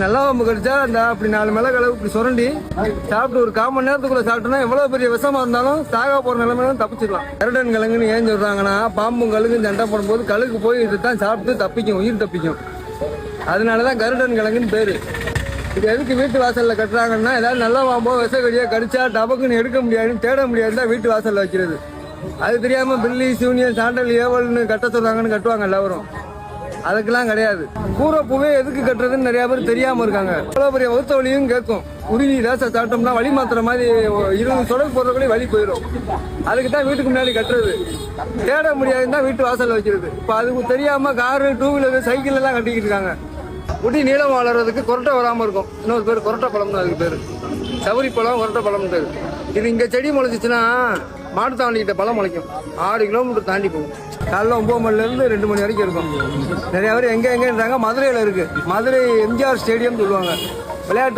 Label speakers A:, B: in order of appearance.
A: நல்லா பாம்பு கடிச்சா அந்த அப்படி 4 மிளகு இப்படி சுரண்டி சாப்பிட்டு ஒரு 1/4 மணி நேரத்துக்குள்ள சாப்பிட்டோம்னா எவ்வளவு பெரிய விஷமா இருந்தாலும் சாகா போற நிலைமையில தப்பிச்சிடலாம். கருடன் கிழங்குன்னு ஏன் சொல்றாங்கன்னா, பாம்பும் கழுகும் சண்டை போடும்போது கழுகு போய் இதுதான் சாப்பிட்டு தப்பிக்கும், உயிர் தப்பிக்கும். அதனாலதான் கருடன் கிழங்குன்னு பேரு. இது எதுக்கு வீட்டு வாசல்ல கட்டுறாங்கன்னா, ஏதாவது நல்ல பாம்போ விஷக்கடியோ கடிச்சா டபக்குன்னு எடுக்க முடியாதுன்னு தேட முடியாதுதான் வீட்டு வாசல்ல வைக்கிறது. அது தெரியாம பில்லி சூனியன் சாண்டல் ஏவல்னு கட்ட சொல்றாங்கன்னு கட்டுவாங்க எல்லாரும். அதுக்கெல்லாம் கிடையாது. கூரைப்பூவே எதுக்கு கட்டுறதுன்னு நிறைய பேர் தெரியாம இருக்காங்க. அவ்வளவு பெரிய வகுத்த வலியும் கேட்கும். உருகி லேசா சாப்பிட்டோம்னா வலி மாத்திர மாதிரி 20 சொடக்கு போடுறதுக்குள்ளே வலி போயிடும். அதுக்கு தான் வீட்டுக்கு முன்னாடி கட்டுறது. தேட முடியாதுன்னு தான் வீட்டு வாசல்ல வைக்கிறது. இப்ப அதுக்கு தெரியாம காரு, 2 வீலர், சைக்கிள் எல்லாம் கட்டிக்கிட்டு இருக்காங்க. முடி நீளம் வளர்றதுக்கு கொரட்டை வராம இருக்கும். இன்னொரு பேர் கொரட்டை பழம்னு அதுக்கு பேரு. சவுரி பழம், கொரட்டை பழம். இது இங்க செடி முளைச்சிச்சுன்னா மாட்டுத்தாவணிக்கிட்ட பழம் முளைக்கும். 6 கிலோமீட்டர் தாண்டி போகும். காலைல 9 மணிலேருந்து 2 மணி வரைக்கும் இருக்கும். நிறைய பேர் எங்கன்றாங்க, மதுரையில் இருக்கு. மதுரை எம்ஜிஆர் ஸ்டேடியம் சொல்லுவாங்க. விளையாட்டு